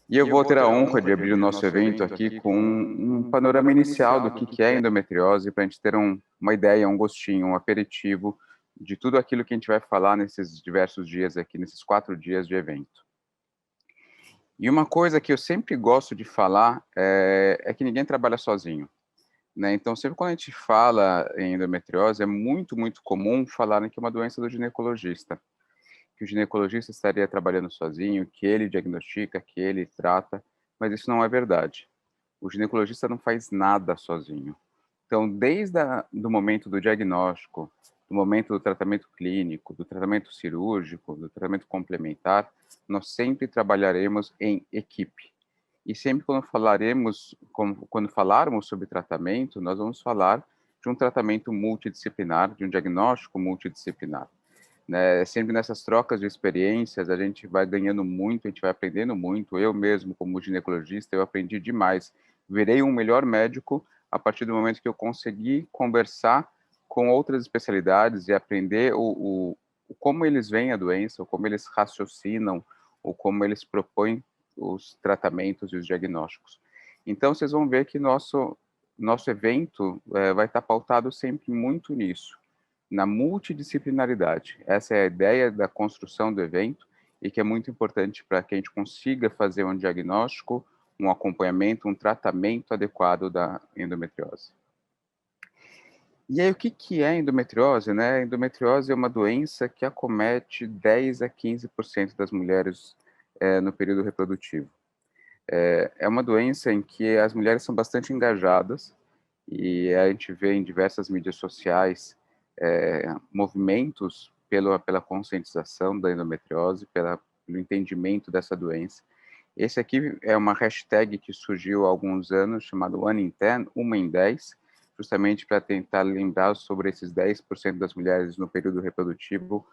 E eu vou ter a honra de abrir o nosso evento aqui com um panorama inicial do que é endometriose, para a gente ter uma ideia, um gostinho, um aperitivo de tudo aquilo que a gente vai falar nesses diversos dias aqui, nesses 4 dias de evento. E uma coisa que eu sempre gosto de falar é que ninguém trabalha sozinho, né? Então, sempre quando a gente fala em endometriose, é muito comum falarem que é uma doença do ginecologista, que o ginecologista estaria trabalhando sozinho, que ele diagnostica, que ele trata, mas isso não é verdade. O ginecologista não faz nada sozinho. Então, desde do momento do diagnóstico, do momento do tratamento clínico, do tratamento cirúrgico, do tratamento complementar, nós sempre trabalharemos em equipe. E sempre quando falarmos sobre tratamento, nós vamos falar de um tratamento multidisciplinar, de um diagnóstico multidisciplinar, né? Sempre nessas trocas de experiências, a gente vai ganhando muito, a gente vai aprendendo muito. Eu mesmo, como ginecologista, eu aprendi demais. Virei um melhor médico a partir do momento que eu consegui conversar com outras especialidades e aprender como eles veem a doença, ou como eles raciocinam, ou como eles propõem os tratamentos e os diagnósticos. Então, vocês vão ver que nosso evento vai estar pautado sempre muito nisso, na multidisciplinaridade. Essa é a ideia da construção do evento e que é muito importante para que a gente consiga fazer um diagnóstico, um acompanhamento, um tratamento adequado da endometriose. E aí, o que é endometriose, né? Endometriose é uma doença que acomete 10 a 15% das mulheres no período reprodutivo. É uma doença em que as mulheres são bastante engajadas e a gente vê em diversas mídias sociais movimentos pela conscientização da endometriose, pelo entendimento dessa doença. Esse aqui é uma hashtag que surgiu há alguns anos, chamado One in 10, uma em 10, justamente para tentar lembrar sobre esses 10% das mulheres no período reprodutivo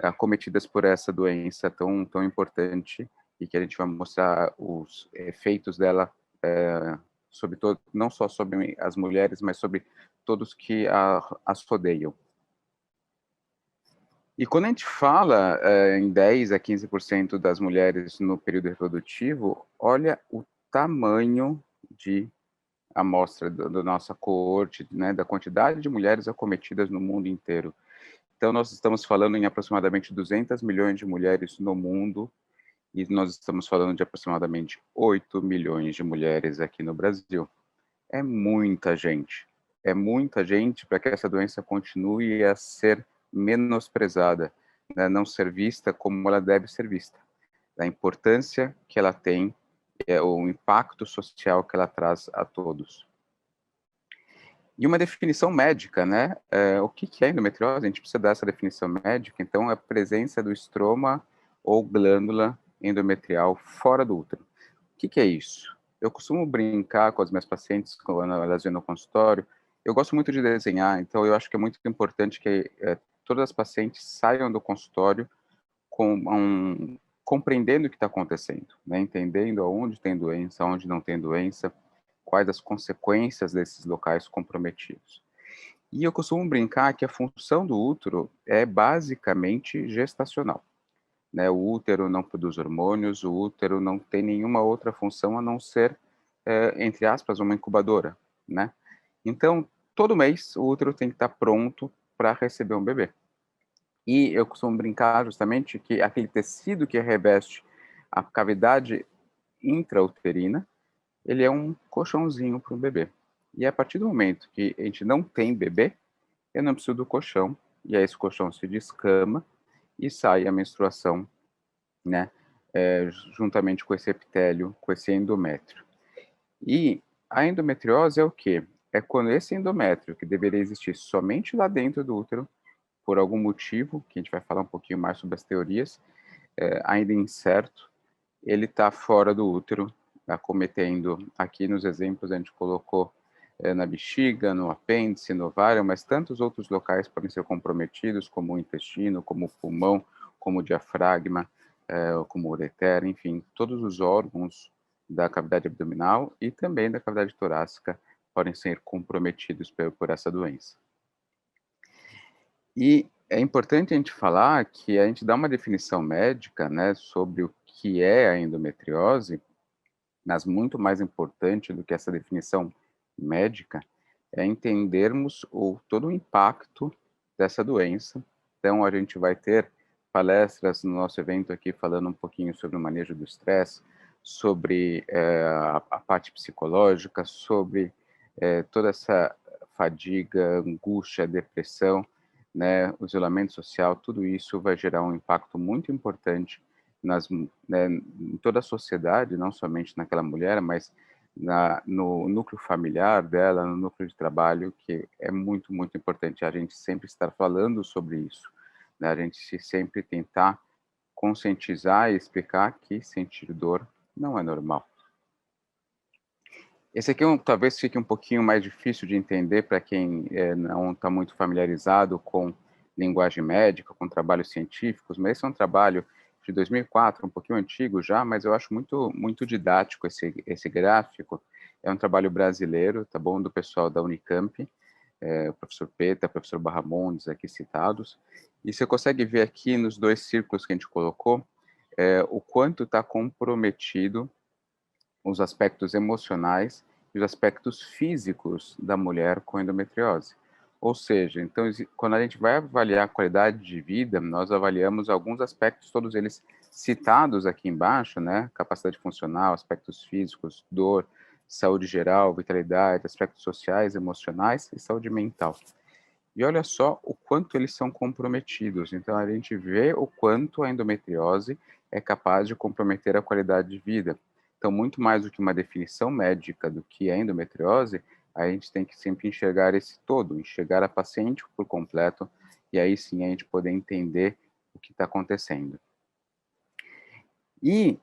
acometidas por essa doença tão importante, e que a gente vai mostrar os efeitos dela sobre todo, não só sobre as mulheres, mas sobre todos que as rodeiam. E quando a gente fala em 10 a 15% das mulheres no período reprodutivo, olha o tamanho de amostra da nossa coorte, né, da quantidade de mulheres acometidas no mundo inteiro. Então, nós estamos falando em aproximadamente 200 milhões de mulheres no mundo, e nós estamos falando de aproximadamente 8 milhões de mulheres aqui no Brasil. É muita gente para que essa doença continue a ser menosprezada, né, não ser vista como ela deve ser vista. A importância que ela tem, o impacto social que ela traz a todos. E uma definição médica, né? O que é endometriose? A gente precisa dar essa definição médica. Então, é a presença do estroma ou glândula endometrial fora do útero. O que é isso? Eu costumo brincar com as minhas pacientes quando elas vêm no consultório. Eu gosto muito de desenhar, então eu acho que é muito importante que todas as pacientes saiam do consultório compreendendo o que está acontecendo, né? Entendendo aonde tem doença, aonde não tem doença, quais as consequências desses locais comprometidos. E eu costumo brincar que a função do útero é basicamente gestacional, né? O útero não produz hormônios, o útero não tem nenhuma outra função a não ser, entre aspas, uma incubadora, né? Então, todo mês o útero tem que estar pronto para receber um bebê. E eu costumo brincar justamente que aquele tecido que reveste a cavidade intrauterina, ele é um colchãozinho para um bebê. E a partir do momento que a gente não tem bebê, eu não preciso do colchão, e aí esse colchão se descama e sai a menstruação, né, juntamente com esse epitélio, com esse endométrio. E a endometriose é o quê? É quando esse endométrio, que deveria existir somente lá dentro do útero, por algum motivo, que a gente vai falar um pouquinho mais sobre as teorias, ainda incerto, ele está fora do útero, acometendo, aqui nos exemplos a gente colocou na bexiga, no apêndice, no ovário, mas tantos outros locais podem ser comprometidos, como o intestino, como o pulmão, como o diafragma, como o ureter, enfim, todos os órgãos da cavidade abdominal e também da cavidade torácica podem ser comprometidos por essa doença. E é importante a gente falar que a gente dá uma definição médica, né, sobre o que é a endometriose, Mas muito mais importante do que essa definição médica é entendermos todo o impacto dessa doença. Então, a gente vai ter palestras no nosso evento aqui falando um pouquinho sobre o manejo do estresse, sobre a parte psicológica, sobre toda essa fadiga, angústia, depressão, né, o isolamento social, tudo isso vai gerar um impacto muito importante em toda a sociedade, não somente naquela mulher, mas no núcleo familiar dela, no núcleo de trabalho, que é muito, muito importante a gente sempre estar falando sobre isso, né? A gente sempre tentar conscientizar e explicar que sentir dor não é normal. Esse aqui talvez fique um pouquinho mais difícil de entender para quem não está muito familiarizado com linguagem médica, com trabalhos científicos, mas esse é um trabalho de 2004, um pouquinho antigo já, mas eu acho muito, muito didático esse gráfico. É um trabalho brasileiro, tá bom, do pessoal da Unicamp, o professor Peta, o professor Barramondes, aqui citados. E você consegue ver aqui nos dois círculos que a gente colocou, o quanto está comprometido os aspectos emocionais e os aspectos físicos da mulher com endometriose. Ou seja, então, quando a gente vai avaliar a qualidade de vida, nós avaliamos alguns aspectos, todos eles citados aqui embaixo, né? Capacidade funcional, aspectos físicos, dor, saúde geral, vitalidade, aspectos sociais, emocionais e saúde mental. E olha só o quanto eles são comprometidos. Então, a gente vê o quanto a endometriose é capaz de comprometer a qualidade de vida. Então, muito mais do que uma definição médica do que é endometriose, a gente tem que sempre enxergar esse todo, enxergar a paciente por completo, e aí sim a gente poder entender o que está acontecendo. E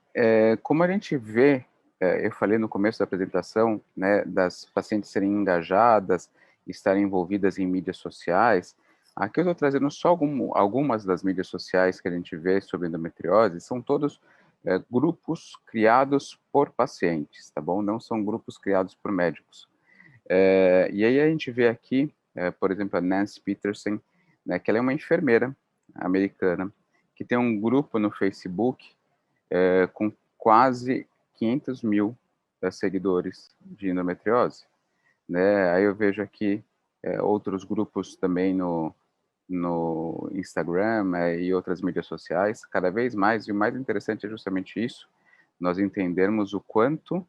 como a gente vê, eu falei no começo da apresentação, né, das pacientes serem engajadas, estarem envolvidas em mídias sociais, aqui eu estou trazendo só algumas das mídias sociais que a gente vê sobre endometriose, são todos grupos criados por pacientes, tá bom? Não são grupos criados por médicos. E aí a gente vê aqui, por exemplo, a Nancy Peterson, né, que ela é uma enfermeira americana, que tem um grupo no Facebook com quase 500 mil seguidores de endometriose, né? Aí eu vejo aqui outros grupos também no Instagram e outras mídias sociais, cada vez mais, e o mais interessante é justamente isso, nós entendermos o quanto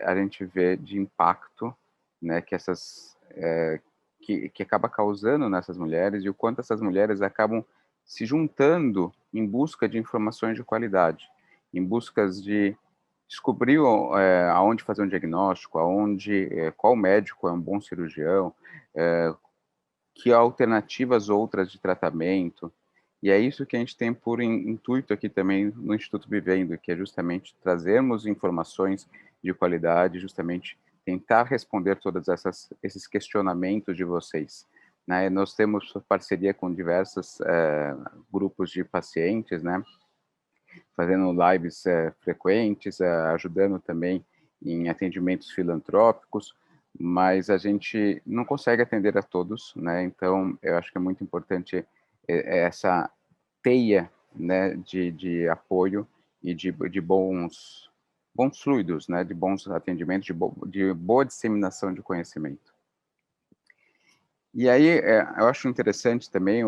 a gente vê de impacto, né, que acaba causando nessas mulheres e o quanto essas mulheres acabam se juntando em busca de informações de qualidade, em buscas de descobrir aonde fazer um diagnóstico, qual médico é um bom cirurgião, que alternativas outras de tratamento. E é isso que a gente tem por intuito aqui também no Instituto Vivendo, que é justamente trazermos informações de qualidade, justamente tentar responder todos esses questionamentos de vocês. Né? Nós temos parceria com diversos grupos de pacientes, né? Fazendo lives frequentes, ajudando também em atendimentos filantrópicos, mas a gente não consegue atender a todos, né? Então, eu acho que é muito importante essa teia, né, de apoio e de bons fluidos, né, de bons atendimentos, de boa disseminação de conhecimento. E aí, eu acho interessante também,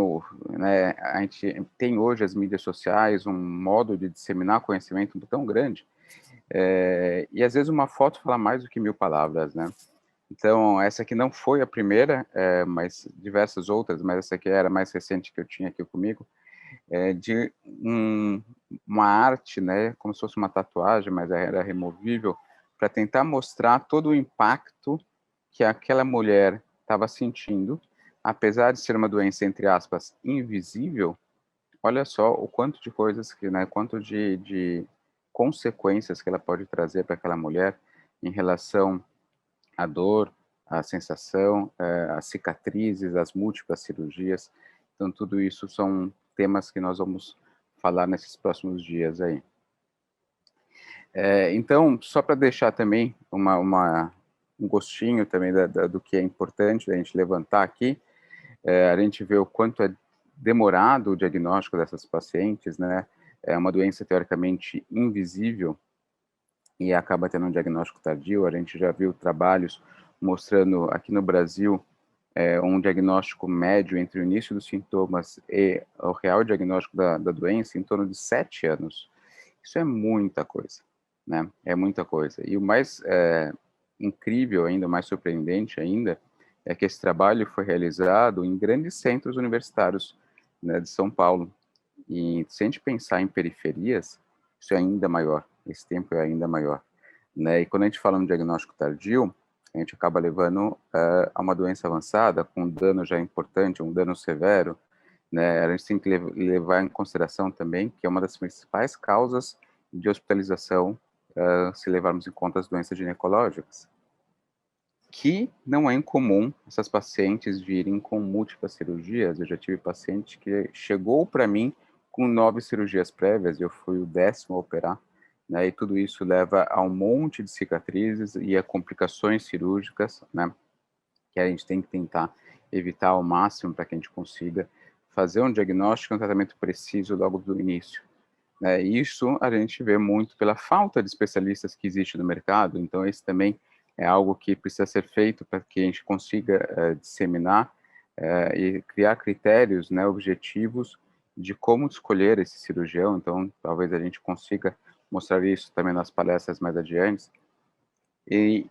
né, a gente tem hoje as mídias sociais, um modo de disseminar conhecimento tão grande, e às vezes uma foto fala mais do que 1000 palavras, né? Então, essa aqui não foi a primeira, mas diversas outras, mas essa aqui era a mais recente que eu tinha aqui comigo, de uma arte, né, como se fosse uma tatuagem, mas era removível, para tentar mostrar todo o impacto que aquela mulher estava sentindo, apesar de ser uma doença, entre aspas, invisível. Olha só o quanto de coisas, quanto de consequências que ela pode trazer para aquela mulher em relação à dor, à sensação, às cicatrizes, às múltiplas cirurgias. Então, tudo isso são temas que nós vamos falar nesses próximos dias aí. Então, só para deixar também um gostinho também do que é importante a gente levantar aqui, a gente vê o quanto é demorado o diagnóstico dessas pacientes, né? É uma doença teoricamente invisível, e acaba tendo um diagnóstico tardio. A gente já viu trabalhos mostrando aqui no Brasil um diagnóstico médio entre o início dos sintomas e o real diagnóstico da doença em torno de 7 anos. Isso é muita coisa, né? É muita coisa. E o mais incrível ainda, o mais surpreendente ainda, é que esse trabalho foi realizado em grandes centros universitários, né, de São Paulo. E se a gente pensar em periferias, isso é ainda maior, esse tempo é ainda maior, né? E quando a gente fala no diagnóstico tardio, a gente acaba levando a uma doença avançada, com um dano já importante, um dano severo, né? A gente tem que levar em consideração também que é uma das principais causas de hospitalização, se levarmos em conta as doenças ginecológicas, que não é incomum essas pacientes virem com múltiplas cirurgias. Eu já tive paciente que chegou para mim com 9 cirurgias prévias, e eu fui o 10º a operar, né? E tudo isso leva a um monte de cicatrizes e a complicações cirúrgicas, né? Que a gente tem que tentar evitar ao máximo para que a gente consiga fazer um diagnóstico e um tratamento preciso logo do início, né? Isso a gente vê muito pela falta de especialistas que existe no mercado. Então esse também é algo que precisa ser feito para que a gente consiga disseminar e criar critérios, né, objetivos de como escolher esse cirurgião. Então talvez a gente consiga mostrar isso também nas palestras mais adiante. E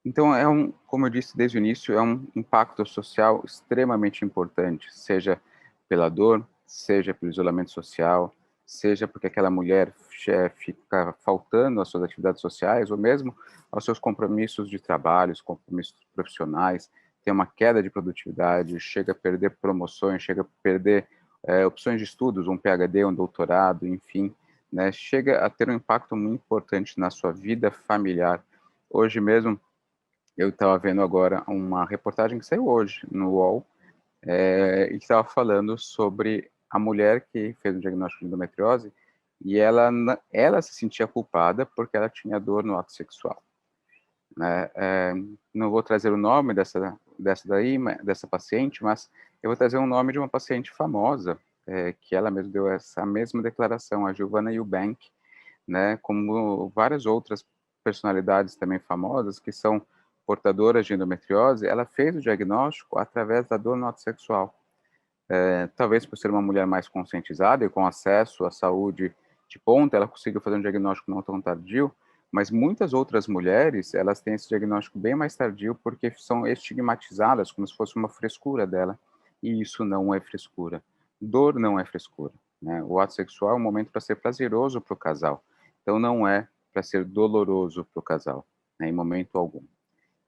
então como eu disse desde o início, é um impacto social extremamente importante, seja pela dor, seja pelo isolamento social, seja porque aquela mulher fica faltando às suas atividades sociais, ou mesmo aos seus compromissos de trabalho, os compromissos profissionais, tem uma queda de produtividade, chega a perder promoções, chega a perder opções de estudos, um PhD, um doutorado, enfim, né, chega a ter um impacto muito importante na sua vida familiar. Hoje mesmo, eu estava vendo agora uma reportagem que saiu hoje no UOL, e que estava falando sobre a mulher que fez o diagnóstico de endometriose, e ela se sentia culpada porque ela tinha dor no ato sexual, né? Não vou trazer o nome dessa paciente, mas eu vou trazer um nome de uma paciente famosa, que ela mesma deu essa mesma declaração, a Giovanna Eubank, né? Como várias outras personalidades também famosas que são portadoras de endometriose. Ela fez o diagnóstico através da dor no ato sexual. Talvez por ser uma mulher mais conscientizada e com acesso à saúde de ponta, ela conseguiu fazer um diagnóstico não tão tardio, mas muitas outras mulheres, elas têm esse diagnóstico bem mais tardio porque são estigmatizadas como se fosse uma frescura dela, e isso não é frescura. Dor não é frescura, né? O ato sexual é um momento para ser prazeroso para o casal, então não é para ser doloroso para o casal, né, em momento algum.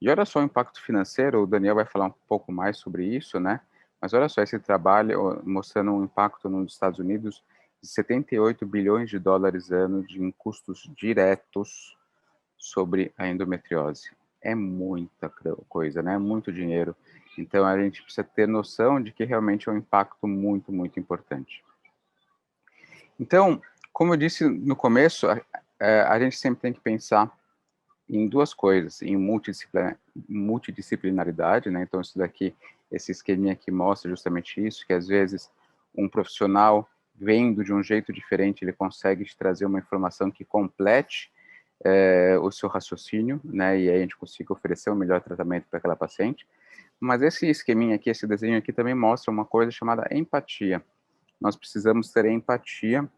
E olha só o impacto financeiro, o Daniel vai falar um pouco mais sobre isso, né? Mas olha só esse trabalho mostrando um impacto nos Estados Unidos de 78 bilhões de dólares ano em custos diretos sobre a endometriose. É muita coisa, né? Muito dinheiro. Então a gente precisa ter noção de que realmente é um impacto muito, muito importante. Então, como eu disse no começo, a gente sempre tem que pensar em duas coisas, em multidisciplinaridade, né? Então isso daqui, esse esqueminha aqui mostra justamente isso, que às vezes um profissional vendo de um jeito diferente, ele consegue te trazer uma informação que complete o seu raciocínio, né? E aí a gente consiga oferecer o melhor tratamento para aquela paciente. Mas esse esqueminha aqui, esse desenho aqui também mostra uma coisa chamada empatia. Nós precisamos ter empatia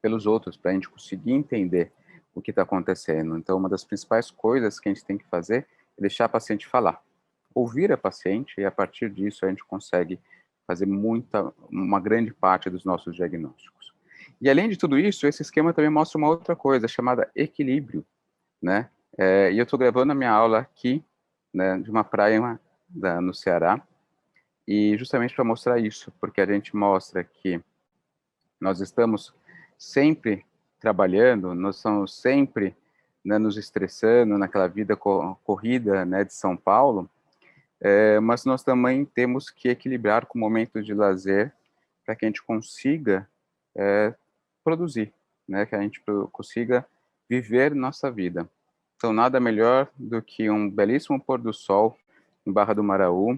pelos outros, para a gente conseguir entender o que está acontecendo. Então, uma das principais coisas que a gente tem que fazer é deixar a paciente falar. Ouvir a paciente, e a partir disso a gente consegue fazer uma grande parte dos nossos diagnósticos. E além de tudo isso, esse esquema também mostra uma outra coisa, chamada equilíbrio, né? E eu estou gravando a minha aula aqui, né, de uma praia no Ceará, e justamente para mostrar isso, porque a gente mostra que nós estamos sempre trabalhando, nós estamos sempre, né, nos estressando naquela vida corrida, né, de São Paulo, mas nós também temos que equilibrar com momentos de lazer para que a gente consiga produzir, né, que a gente consiga viver nossa vida. Então, nada melhor do que um belíssimo pôr do sol em Barra do Maraú.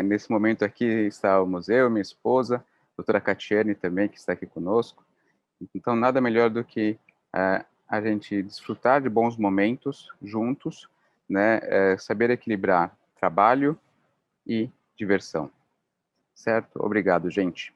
Nesse momento aqui estávamos eu, minha esposa, a doutora Catiane também, que está aqui conosco. Então, nada melhor do que a gente desfrutar de bons momentos juntos, né? Saber equilibrar trabalho e diversão. Certo? Obrigado, gente.